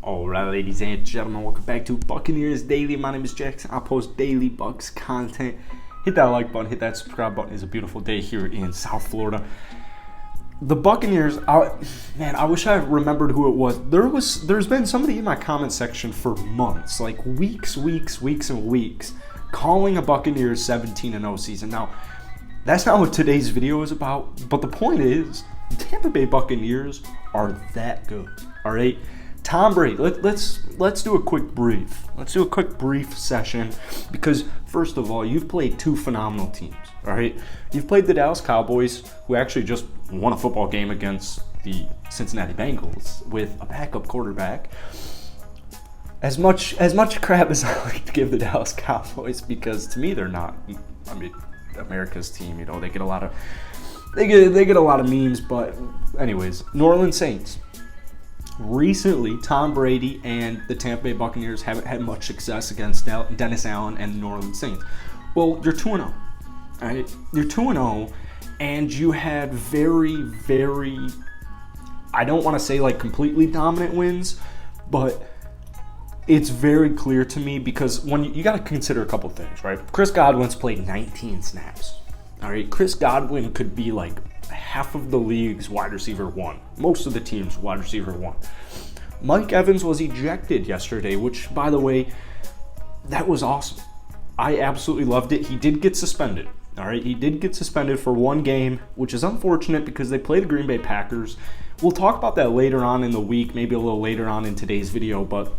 Alright, ladies and gentlemen, welcome back to Buccaneers Daily. My name is Jackson. I post daily Bucs content. Hit that like button, hit that subscribe button. It's a beautiful day here in South Florida. The Buccaneers, I wish I remembered who it was. There's been somebody in my comment section for months, like weeks and weeks, calling a Buccaneers 17-0 season. Now, that's not what today's video is about, but the point is, the Tampa Bay Buccaneers are that good, all right? Tom Brady, let's do a quick brief. Let's do a quick brief session because, first of all, you've played two phenomenal teams, all right? You've played the Dallas Cowboys, who actually just won a football game against the Cincinnati Bengals with a backup quarterback. As much crap as I like to give the Dallas Cowboys, because to me they're not, America's team. You know, they get a lot of memes, but anyways, New Orleans Saints. Recently, Tom Brady and the Tampa Bay Buccaneers haven't had much success against Dennis Allen and the New Orleans Saints. Well, you're 2-0, all right? You're 2-0, and you had very, I don't want to say like completely dominant wins, but it's very clear to me because when you got to consider a couple things, right? Chris Godwin's played 19 snaps, all right? Chris Godwin could be like half of the league's wide receiver one. Most of the team's wide receiver one. Mike Evans was ejected yesterday, which, by the way, that was awesome. I absolutely loved it. He did get suspended. All right, he did get suspended for one game, which is unfortunate because they play the Green Bay Packers. We'll talk about that later on in the week, maybe a little later on in today's video, but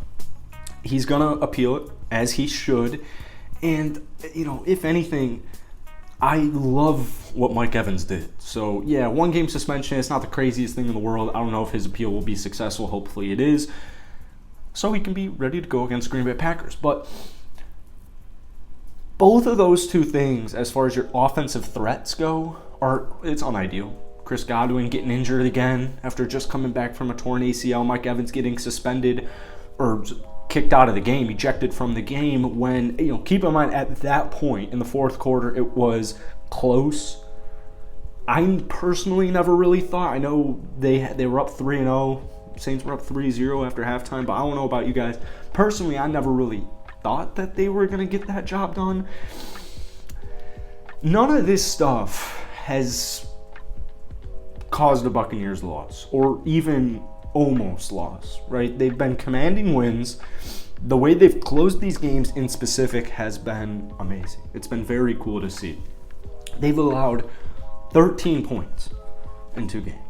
he's going to appeal it, as he should. And, you know, if anything, I love what Mike Evans did. So, yeah, one game suspension, it's not the craziest thing in the world. I don't know if his appeal will be successful. Hopefully it is. So he can be ready to go against Green Bay Packers. But both of those two things, as far as your offensive threats go, it's unideal. Chris Godwin getting injured again after just coming back from a torn ACL. Mike Evans getting suspended or kicked out of the game, ejected from the game when, you know, keep in mind at that point in the fourth quarter, it was close. I personally never really thought, I know they were up 3-0, Saints were up 3-0 after halftime, but I don't know about you guys. Personally, I never really thought that they were going to get that job done. None of this stuff has caused the Buccaneers loss, or even almost loss, right? They've been commanding wins. The way they've closed these games in specific has been amazing. It's been very cool to see. They've allowed 13 points in two games.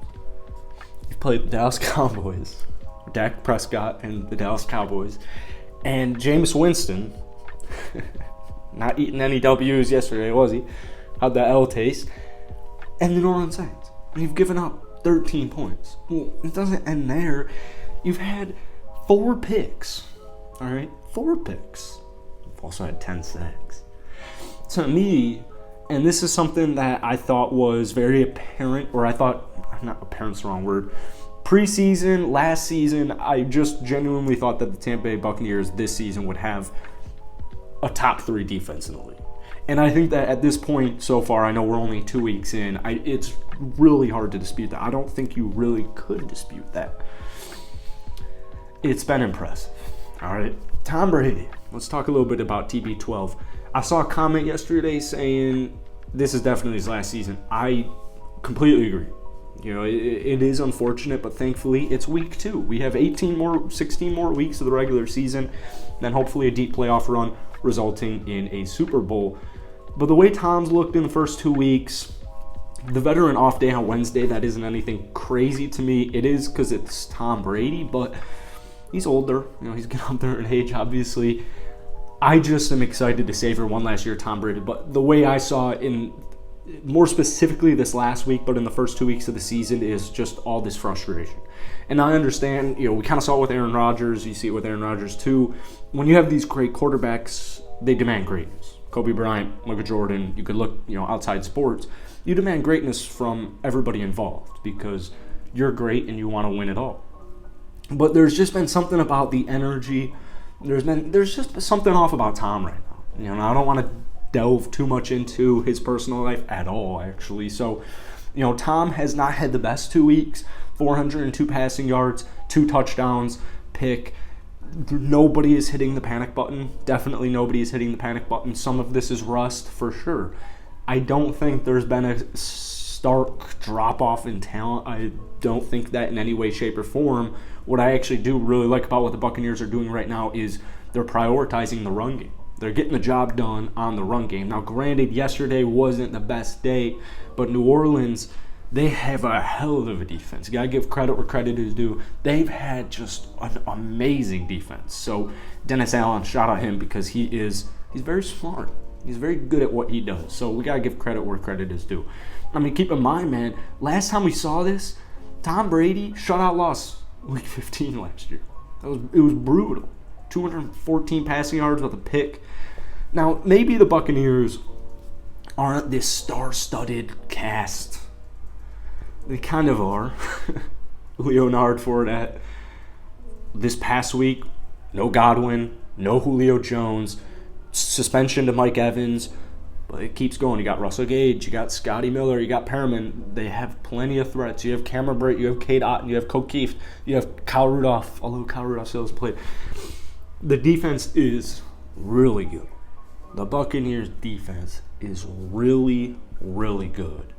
You've played the Dallas Cowboys, Dak Prescott and the Dallas Cowboys, and Jameis Winston, not eating any W's yesterday, was he? How'd that L taste? And the New Orleans Saints. And you've given up 13 points. Well, it doesn't end there. You've had 4 picks. All right? 4 picks. You've also had 10 sacks. To me, and this is something that I thought was very apparent, or I thought, not apparent's the wrong word, preseason, last season, I just genuinely thought that the Tampa Bay Buccaneers this season would have a top 3 defense in the league. And I think that at this point so far, I know we're only 2 weeks in, it's really hard to dispute that. I don't think you really could dispute that. It's been impressive. All right, Tom Brady. Let's talk a little bit about TB12. I saw a comment yesterday saying this is definitely his last season. I completely agree. You know, it is unfortunate, but thankfully it's week 2. We have 16 more weeks of the regular season, then hopefully a deep playoff run resulting in a Super Bowl. But the way Tom's looked in the first 2 weeks, the veteran off day on Wednesday, that isn't anything crazy to me. It is because it's Tom Brady, but he's older. You know, he's getting up there in age, obviously. I just am excited to savor one last year Tom Brady. But the way I saw it in more specifically this last week, but in the first 2 weeks of the season, is just all this frustration. And I understand, you know, we kind of saw it with Aaron Rodgers. You see it with Aaron Rodgers too. When you have these great quarterbacks, they demand greatness. Kobe Bryant, Michael Jordan, you could look, you know, outside sports. You demand greatness from everybody involved because you're great and you want to win it all. But there's just been something about the energy. There's just something off about Tom right now. You know, I don't want to delve too much into his personal life at all, actually. So, you know, Tom has not had the best 2 weeks. 402 passing yards, 2 touchdowns, pick. Nobody is hitting the panic button. Definitely nobody is hitting the panic button. Some of this is rust for sure. I don't think there's been a stark drop-off in talent. I don't think that in any way, shape, or form. What I actually do really like about what the Buccaneers are doing right now is they're prioritizing the run game. They're getting the job done on the run game. Now, granted, yesterday wasn't the best day, but New Orleans, they have a hell of a defense. You got to give credit where credit is due. They've had just an amazing defense. So Dennis Allen, shout out him because he's very smart. He's very good at what he does. So we got to give credit where credit is due. I mean, keep in mind, man, last time we saw this, Tom Brady shutout loss week 15 last year. It was brutal. 214 passing yards with a pick. Now, maybe the Buccaneers aren't this star-studded cast. They kind of are. Leonard Fournette. This past week, no Godwin, no Julio Jones, suspension to Mike Evans, but it keeps going. You got Russell Gage, you got Scotty Miller, you got Perriman. They have plenty of threats. You have Cameron Brate, you have Cade Otton, you have O'Keefe, you have Kyle Rudolph, although Kyle Rudolph still hasn't played. The defense is really good. The Buccaneers defense is really, really good.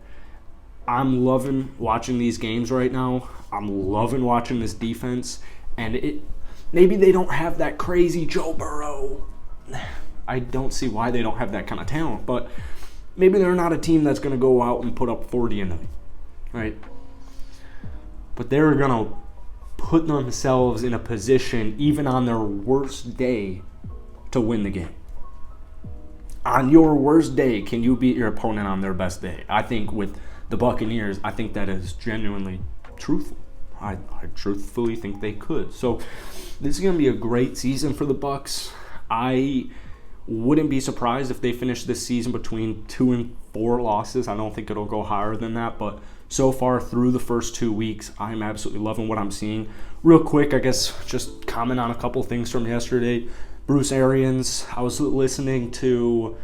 I'm loving watching these games right now. I'm loving watching this defense. And maybe they don't have that crazy Joe Burrow. I don't see why they don't have that kind of talent. But maybe they're not a team that's going to go out and put up 40 a night. Right? But they're going to put themselves in a position, even on their worst day, to win the game. On your worst day, can you beat your opponent on their best day? I think with the Buccaneers, I think that is genuinely truthful. I truthfully think they could. So this is going to be a great season for the Bucs. I wouldn't be surprised if they finish this season between 2 and 4 losses. I don't think it'll go higher than that, but so far through the first 2 weeks, I'm absolutely loving what I'm seeing. Real quick, I guess, just comment on a couple things from yesterday. Bruce Arians, I was listening to,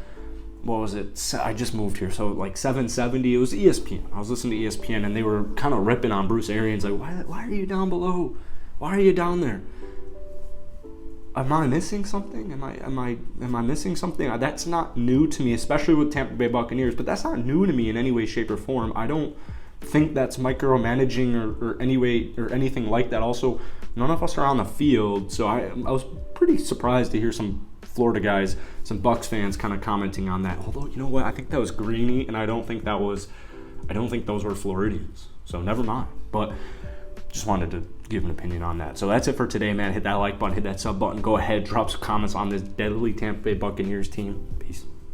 what was it? I just moved here, so like 770. It was ESPN. I was listening to ESPN, and they were kind of ripping on Bruce Arians, like, why are you down below? Why are you down there? Am I missing something? Am I missing something? That's not new to me, especially with Tampa Bay Buccaneers. But that's not new to me in any way, shape, or form. I don't think that's micromanaging or any way or anything like that. Also, none of us are on the field, so I was pretty surprised to hear some Florida guys, some Bucs fans, kind of commenting on that. Although, you know what? I think that was Greeny, and I don't think those were Floridians. So never mind. But just wanted to give an opinion on that. So that's it for today, man. Hit that like button, hit that sub button. Go ahead, drop some comments on this deadly Tampa Bay Buccaneers team. Peace.